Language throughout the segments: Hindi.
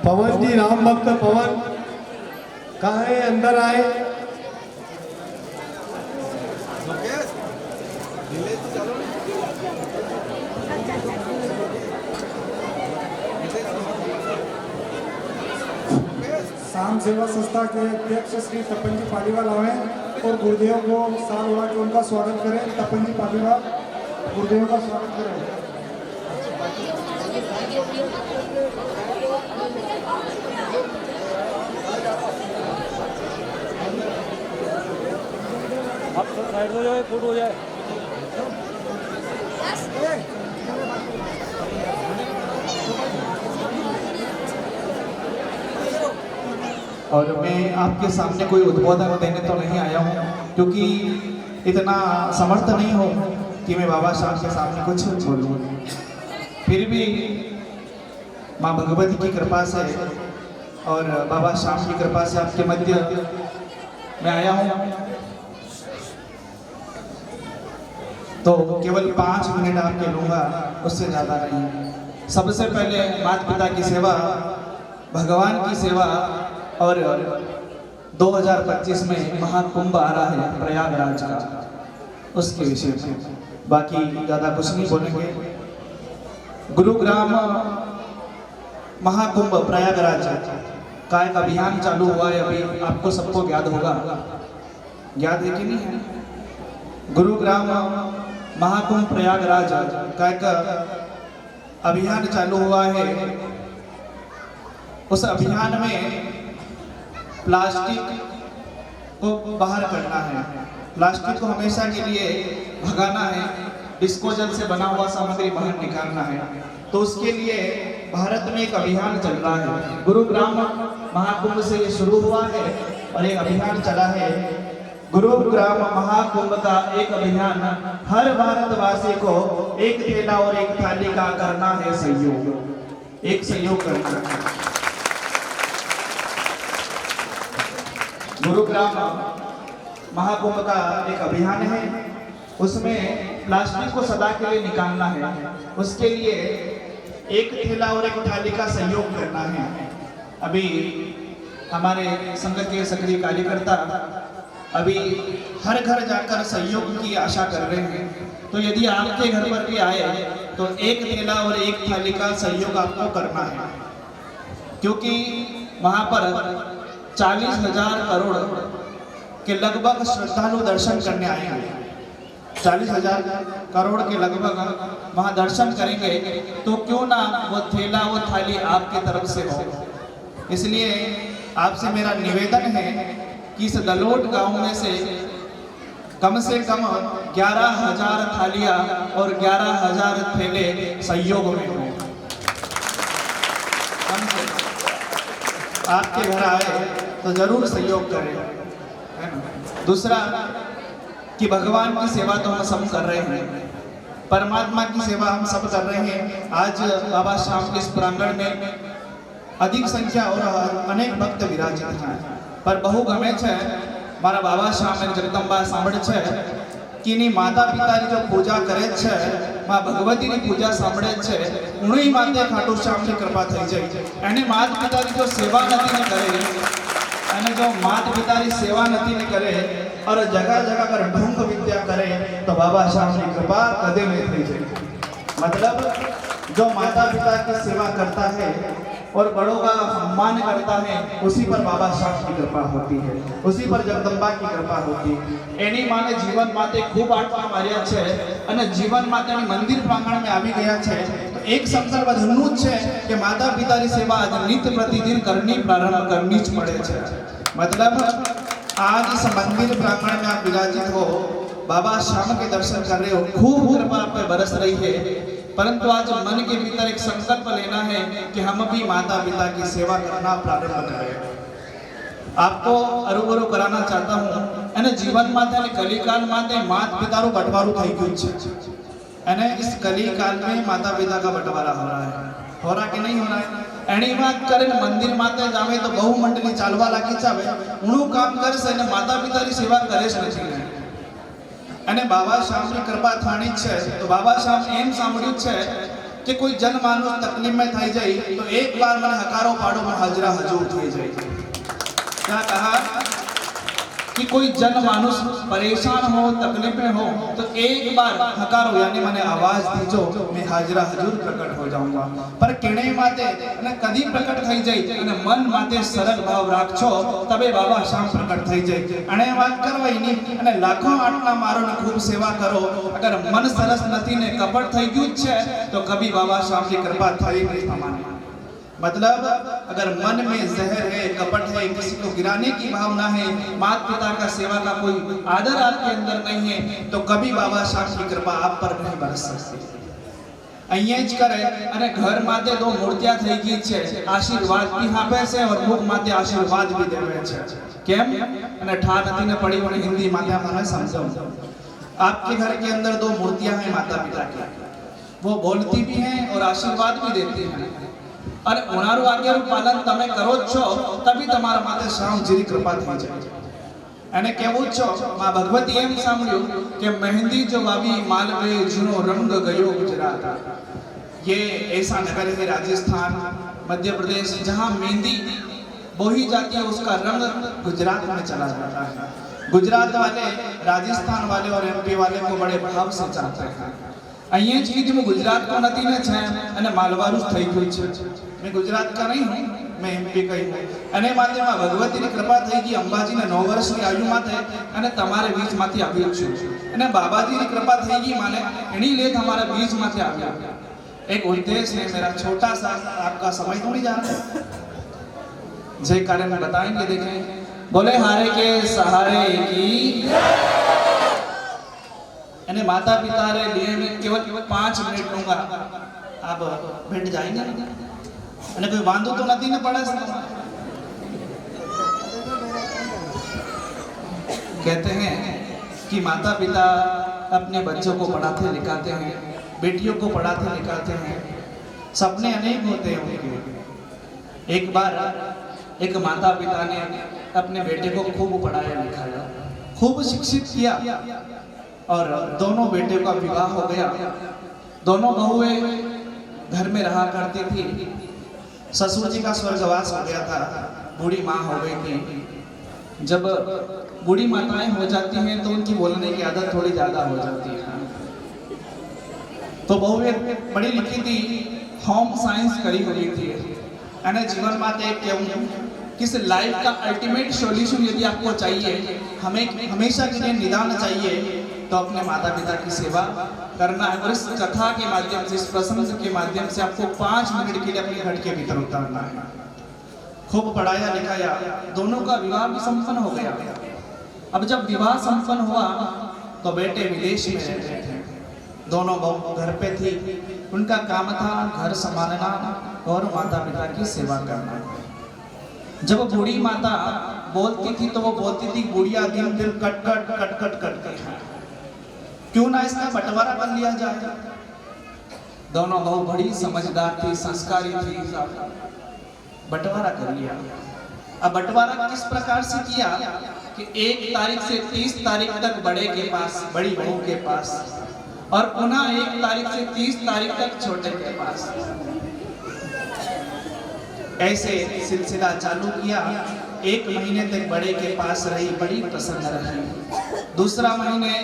पवन जी, राम भक्त पवन कहाँ है? अंदर आए। शाम सेवा संस्था के अध्यक्ष श्री तपन जी पालीवाल आवे और गुरुदेव को साल उड़ा के उनका स्वागत करें। तपन जी पालीवाल गुरुदेव का स्वागत करें। आप साइड हो जाए, फुट हो जाए। और मैं आपके सामने कोई उद्बोधन देने तो नहीं आया हूँ, क्योंकि इतना समर्थ नहीं हो कि मैं बाबा साहब के सामने कुछ बोलूँ। फिर भी माँ भगवती की कृपा से और बाबा साहब की कृपा से आपके मध्य मैं आया हूँ, तो केवल 5 मिनट आपके लूँगा, उससे ज़्यादा नहीं। सबसे पहले माता पिता की सेवा, भगवान की सेवा और 2025 में महाकुंभ आ रहा है प्रयागराज का, उसके विषय में बाकी ज़्यादा कुछ नहीं बोलेंगे। गुरुग्राम महाकुंभ प्रयागराज का एक अभियान चालू हुआ है, अभी आपको सबको याद होगा, याद है कि नहीं है? गुरुग्राम महाकुंभ प्रयागराज का एक अभियान चालू हुआ है। उस अभियान में प्लास्टिक को बाहर करना है, प्लास्टिक को हमेशा के लिए भगाना है, डिस्पोजल से बना हुआ सामग्री बाहर निकालना है। तो उसके लिए भारत में एक अभियान चल रहा है। गुरुग्राम महाकुंभ से ये शुरू हुआ है और एक अभियान चला है। गुरुग्राम महाकुंभ का एक अभियान, हर भारतवासी को एक थैला और एक थाली का करना है सहयोग, एक सहयोग करना है। गुरुग्राम महाकुंभ का एक अभियान है, उसमें प्लास्टिक को सदा के लिए निकालना है। उसके लिए एक थैला और एक थाली का सहयोग करना है। अभी हमारे संघ के सक्रिय कार्यकर्ता अभी हर घर जाकर सहयोग की आशा कर रहे हैं, तो यदि आपके घर पर भी आए तो एक थैला और एक थाली का सहयोग आपको करना है, क्योंकि वहाँ पर 40,000 करोड़ के लगभग श्रद्धालु दर्शन करने आएंगे। 40,000 करोड़ के लगभग वहाँ दर्शन करेंगे, तो क्यों ना वो थैला वो थाली आपकी तरफ से हो। इसलिए आपसे मेरा निवेदन है कि इस दलोट गांव में से कम 11,000 थालियां और 11,000 थैले सहयोग में हो। आपके घर आए तो जरूर सहयोग करें, है ना। दूसरा कि भगवान की सेवा तो हम सब कर रहे हैं, परमात्मा की सेवा हम सब कर रहे हैं। आज बाबा श्याम के इस प्रांगण में अधिक संख्या और अनेक भक्त विराजित हैं, पर बहु गमे छे मारा बाबा श्याम जगदंबा सांभळे छे कि नी माता पितानी जो पूजा करे छे, मां भगवती नी पूजा सांभळे छे, उणी माते खाटू श्याम की कृपा थई जाय। एने माता पितानी जो सेवा नथी न करे, एने जो माता पितानी सेवा नथी न करे और जगह जगह पर ढोंग विद्या करे, तो बाबा श्याम की कृपा कदे नहीं थई जाय। मतलब जो माता पिता की सेवा करता है और बड़ों का सम्मान करता है, उसी पर बाबा श्याम की कृपा होती है, उसी पर जगदंबा की कृपा होती है। एनी माने जीवन माते खूब आटवा मार्या छे अने जीवन माते मंदिर प्रांगण में आवी गया छे, तो एक संकल्प धरनु छे कि माता पितानी सेवा आज नित्य प्रतिदिन करनी प्रारंभ करनी ज पड़े छे। मतलब आज इस मंदिर प्रांगण में आप विराजित हो, बाबा श्याम के दर्शन कर रहे हो, खूब कृपा आप पे बरस रही है, परंतु आज मन के भीतर एक संकल्प लेना है कि हम भी माता पिता की सेवा करना प्रारंभ करें। आपको अरुबरू कराना चाहता हूँ, अने जीवन माते अने कलिकाल माते माता पितारू बंटवारू थई गयुं छे, अने इस कलिकाल में माता पिता का बंटवारा हो रहा है, हो रहा कि नहीं हो रहा है। एनी बात करे मंदिर माते जावे तो बहु मंडली चालवा लागी जावे, उणू काम करशे अने माता पितानी सेवा करे ज नथी। અને બાબા શ્યામની કૃપા થાણી છે, તો બાબા શ્યામ એમ સાંભળ્યું છે कि कोई जनमानस तकलीफ में થઈ જાય तो एक बार મને હકારો પાડો में हाजरा हजूर થઈ જાય। क्या कहा कि कोई जनमानुष परेशान हो तकलीफ में हो तो एक बार हकारो यानी मैंने आवाज दीजो मैं हाजरा हजूर प्रकट हो जाऊंगा। पर केणे माते અને કદી પ્રકટ થઈ જાય અને મન માતે સરળ ભાવ રાખજો તબે બાબા શામ પ્રકટ થઈ જાય। અને વાત કરવાય ની અને લાખો આટલા મારો ને ખૂબ સેવા કરો અગર મન સરસ નથી ને કપટ થઈ ગયું છે તો કભી બાબા શામ की कृपा થઈ नहीं તમારી। मतलब अगर मन में जहर है, कपट है, किसी को गिराने की भावना है, माता पिता का सेवा का कोई आदर आपके अंदर नहीं है तो कभी बाबा शाम की कृपा आप पर नहीं बरस सकती। અહીંયા જ કરે અને ઘર માતે દો મૂર્તિયા થઈ ગઈ છે આશીર્વાદ બી આપે છે और મુખ માતે આશીર્વાદ બી દેવે છે। કેમ અને ઠા નથી ને પડી મને હિન્દી માતે મને સમજાओ। आपके घर के अंदर दो मूर्तियां हैं माता पिता की, वो बोलती भी हैं और आशीर्वाद भी देती हैं और उनारू आज्ञाનું પાલન તમે કરો છો તभी તમારા માથે શામજીની કૃપા થઈ જાય। અને કેવું છો માં ભગવતી એમ સાંભળ્યું કે મહેંદી જો વાવી માલવે જૂનો રંગ ગયો गुजरात। ये ऐसा नगर है राजस्थान मध्य प्रदेश जहाँ मेहंदी बोई जाती है उसका रंग गुजरात में चला जाता है। गुजरात वाले राजस्थान वाले और एमपी वाले को बड़े भाव से चाहते हैं। અહીંયા જ કીધું ગુજરાત કો નથી ને છે અને માલવારું જ થઈ ગયું છે। मैं गुजरात का नहीं हूँ, मैं एमपी का ही हूँ। અને માતે માં ભગવતીની કૃપા થઈ ગઈ અંબાજીના 9 વર્ષની આયુ માતે અને તમારે બીજમાંથી આવ્યો છું અને બાબાજીની કૃપા થઈ ગઈ માને એની લે તમારા બીજમાંથી આવ્યા। एक उद्देश्य है मेरा छोटा सा, आपका समय तो नहीं जा रहा जय कारण में बताएंगे। देखें बोले हारे के सहारे की અને માતા પિતા રે लिए मैं केवल 5 मिनट लूंगा, आप बैठ जाएंगे અને कोई वांधो तो नहीं ना पड़ा। कहते हैं कि माता पिता अपने बच्चों को पढ़ाते लिखाते हैं, बेटियों को पढ़ाते लिखाते हैं, सपने अनेक होते हैं उनके। एक बार एक माता पिता ने अपने बेटे को खूब पढ़ाया लिखाया, खूब शिक्षित किया और दोनों बेटे का विवाह हो गया। दोनों बहुएं घर में रहा करती थी। ससुर जी का स्वर्गवास हो गया था, बूढ़ी माँ हो गई थी। जब बूढ़ी माताएं हो जाती हैं तो उनकी बोलने की आदत थोड़ी ज़्यादा हो जाती है। तो बहुएं पढ़ी लिखी थी, होम साइंस करी हुई थी અને જીવન માટે કેવું किस लाइफ का अल्टीमेट सॉल्यूशन यदि आपको चाहिए, हमें हमेशा के लिए निदान चाहिए तो अपने माता पिता की सेवा करना है। और इस कथा के माध्यम से, इस प्रसंग के माध्यम से आपको 5 मिनट के लिए अपने घर के भीतर उतारना है। खूब पढ़ाया लिखाया, दोनों का विवाह भी संपन्न हो गया। अब जब विवाह संपन्न हुआ तो बेटे विदेश में रहते थे, दोनों बहू घर पे थी। उनका काम था घर संभालना और माता पिता की सेवा करना। जब बूढ़ी माता बोलती थी तो वो बोलती थी बुढ़िया दिन दिन cut cut cut cut cut cut, क्यों ना इसका बंटवारा कर लिया जाए। दोनों बहू बड़ी समझदार थी, संस्कारी थी, बंटवारा कर लिया। अब बंटवारा किस प्रकार से किया कि 1 तारीख से 30 तारीख तक बड़े के पास, बड़ी बहू के पास, और पुनः 1 तारीख से 30 तारीख तक छोटे के पास। ऐसे सिलसिला चालू किया। 1 महीने तक बड़े के पास रही, बड़ी प्रसन्न रही। दूसरा महीने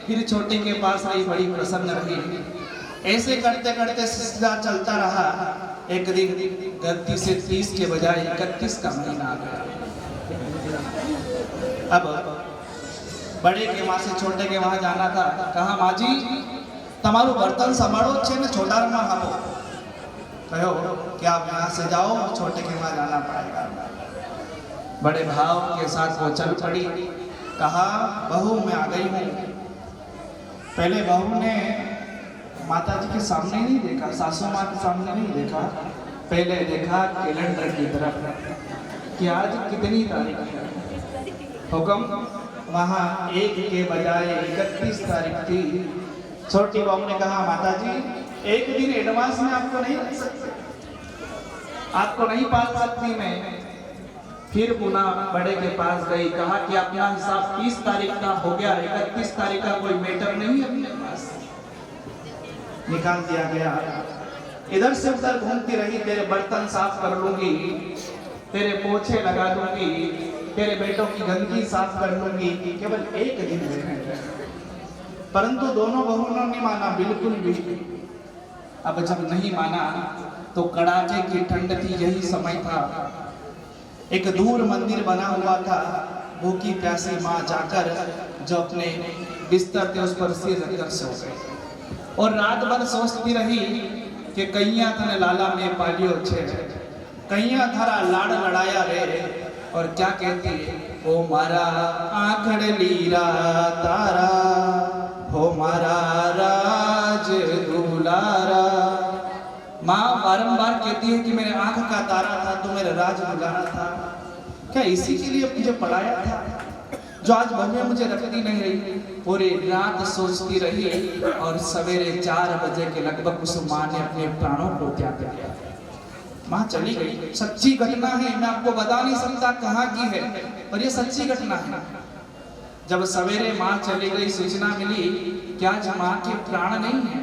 फिर छोटे के पास रही, बड़ी प्रसन्न रही। ऐसे करते करते सिलसिला चलता रहा। एक दिन गलती से 30 के बजाय 31 का महीना आ गया। अब बड़े के वहां से छोटे के वहां जाना था। कहा माँ जी तमारू बर्तन संभालो छे ने छोटा रमा खाओ। कहो कि आप यहाँ से जाओ, छोटे के वहां जाना पड़ेगा। बड़े भाव के साथ वो चल पड़ी। कहा बहू मैं आ गई हूँ। पहले बहू ने माता जी के सामने नहीं देखा, सासू माँ के सामने नहीं देखा, पहले देखा कैलेंडर की तरफ कि आज कितनी तारीख है। हुक्म वहाँ 1 के बजाय 31 तारीख थी। छोटी बहू ने कहा माता जी 1 दिन एडवांस में आपको नहीं रख सकते, आपको नहीं पाल सकती मैं। फिर पुनः बड़े के पास गई। कहा कि अपना हिसाब 30 तारीख का हो गया, 31 तारीख का कोई मैटर नहीं है अपने पास। निकाल दिया गया। इधर से उधर घूमती रही, तेरे बर्तन साफ कर लूंगी, तेरे पोछे लगा दूंगी, तेरे बेटों की गंदगी साफ कर लूंगी, केवल एक दिन में। परंतु दोनों बहुओं ने माना बिल्कुल भी। अब जब नहीं माना तो कड़ाके की ठंड थी, यही समय था। एक दूर मंदिर बना हुआ था, भूखी प्यासी माँ जाकर जो अपने बिस्तर थे उस पर सिर रखकर सो गई और रात भर सोचती रही कि कैया तने लाला में पालियो छे, कैया थारा लाड़ लड़ाया रे। और क्या कहती है, ओ मारा आंखड़ लीरा तारा, हो मारा राज दुलारा। माँ बारंबार कहती है कि मेरे आंख का तारा था तो मेरा राज दुलारा था। क्या इसी के लिए मुझे पढ़ाया था जो आज बहुएं मुझे रखती नहीं रही। पूरी रात सोचती रही और सवेरे 4 बजे के लगभग उस माँ ने अपने प्राणों को त्याग दिया। माँ चली गई, सच्ची घटना है, मैं आपको बता नहीं सकता कहाँ की है, पर ये सच्ची घटना है। जब सवेरे माँ चली गई, सूचना मिली कि आज माँ के प्राण नहीं है,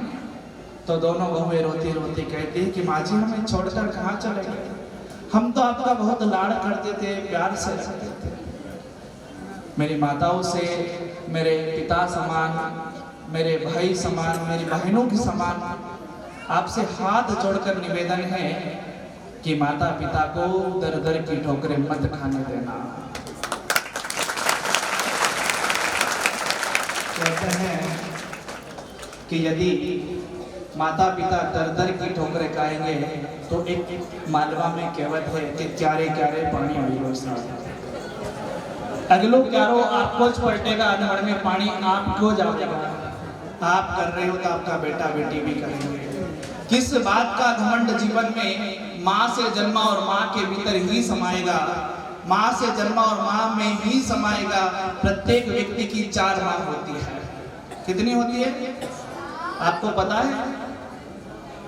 तो दोनों बहुएं रोती रोती कहती है कि माँ जी हमें छोड़कर कहाँ चले गए, हम तो आपका बहुत लाड़ करते थे, प्यार से रखते थे। मेरी माताओं से मेरे पिता समान, मेरे भाई समान, मेरी बहनों के समान आपसे हाथ जोड़कर निवेदन है कि माता पिता को दर दर की ठोकरें मत खाने देना। कहते हैं कि यदि माता पिता दर दर की ठोकरें खाएंगे तो एक मालवा में कहावत है कि क्यारे क्यारे पानी आएगा साथ, अगलो क्यारो आपको ज पलटेगा, अनहड़ में पानी आपको जाएगा। आप कर रहे हो तो आपका बेटा बेटी भी करेंगे। किस बात का घमंड जीवन में, माँ से जन्मा और माँ के भीतर ही समाएगा, माँ से जन्मा और माँ में ही समाएगा। प्रत्येक व्यक्ति की 4 माँ होती है। कितनी होती है आपको पता है?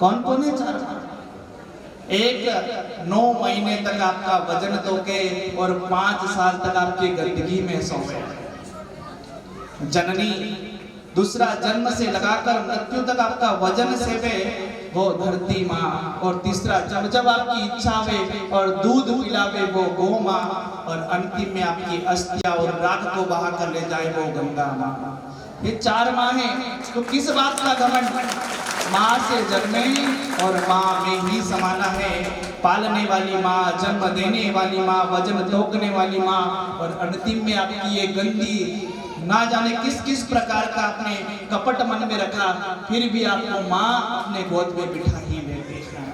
कौन कौन है 4 माँ? एक 9 महीने तक आपका वजन तोके और 5 साल तक आपकी गंदगी में सोवे जननी। दूसरा जन्म से लगाकर मृत्यु तक आपका वजन सेवे, वो धरती माँ। और तीसरा जब जब आपकी इच्छा हुए और दूध पिलावे, वो गौ माँ। और अंतिम में आपकी अस्थियां और राख को बहा कर ले जाए, वो गंगा माँ। ये 4 माँ हैं। तो किस बात का घमंड? माँ से जन्मे और माँ में ही समाना है। पालने वाली माँ, जन्म देने वाली माँ, वजन तोकने वाली माँ, और अंतिम में आपकी ये गंदी ना जाने किस किस प्रकार का आपने कपट मन में रखा, फिर भी आपको माँ अपने गोद में बिठा ही लेती है।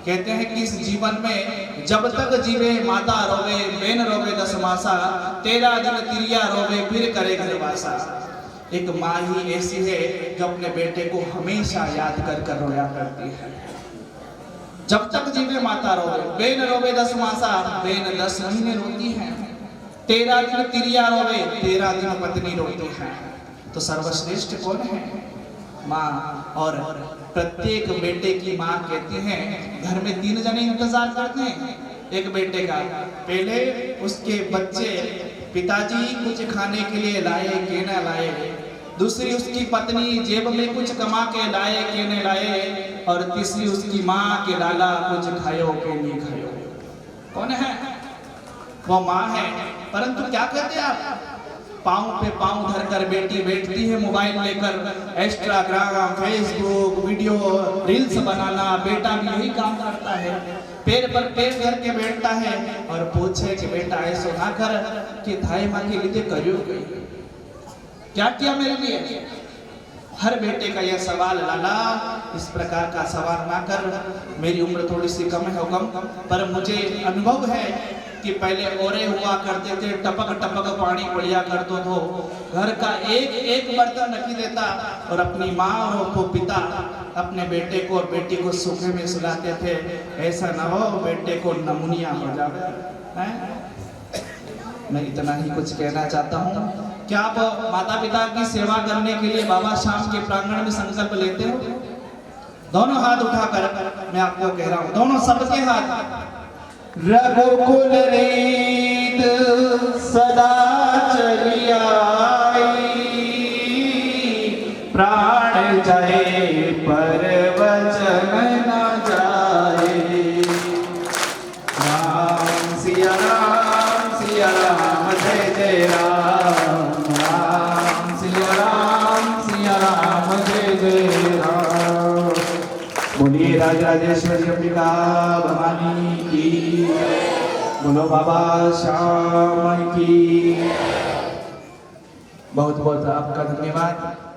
कहते हैं कि इस जीवन में जब तक जीवे माता रोवे, बहन रोवे 10 मासा, 13 दिन तिरिया रोवे, फिर करे घरवासा। एक माँ ही ऐसी है जो अपने बेटे को हमेशा याद कर कर रोया करती है। जब तक जीवे माता रोवे, बहन रोवे 10 मासा, बहन 10 महीने रोती है, 13 दिन तिरिया रोवे, 13 दिन पत्नी रोती है। तो सर्वश्रेष्ठ कौन है? माँ। और प्रत्येक बेटे की माँ कहती है, घर में 3 जने इंतजार करते हैं एक बेटे का। पहले उसके बच्चे पिताजी कुछ खाने के लिए लाए कि न लाए, दूसरी उसकी पत्नी जेब में कुछ कमा के लाए कि न लाए, और तीसरी उसकी माँ के लाला कुछ खायो कि नहीं खायो। कौन है? वो माँ है। परंतु क्या कहते हैं आप? पाँव पे पाँव धरकर बेटी बैठती है मोबाइल लेकर, इंस्टाग्राम, फेसबुक, वीडियो, रील्स बनाना। बेटा भी यही काम करता है, पैर पर पैर धर के बैठता है और पूछे कि बेटा ऐसा ना कर कि थाई माँ के लिए करियो गई, क्या किया मेरे लिए? हर बेटे का यह सवाल, लाला इस प्रकार का सवाल ना कर। मेरी उम्र थोड़ी सी कम है कम, पर मुझे अनुभव है कि पहले ओरे हुआ करते थे, टपक टपक पानी पड़िया करते थे, घर का एक एक बर्तन रखी देता, और अपनी माँ और वो पिता अपने बेटे को और बेटी को सूखे में सुलाते थे। ऐसा ना हो बेटे को नमूनिया हो जाए। मैं इतना ही कुछ कहना चाहता हूँ। क्या आप माता पिता की सेवा करने के लिए बाबा श्याम के प्रांगण में संकल्प लेते हो? दोनों हाथ उठाकर मैं आपको कह रहा हूँ, दोनों सबके हाथ। रघुकुल रीत सदा चली आई, प्राण जाए पर वचन न जय राम राम सिया राम जय जय राम। बोलिए राजराजेश्वरी अंबिका भवानी की, बोलो बाबा श्याम की। बहुत बहुत आपका धन्यवाद।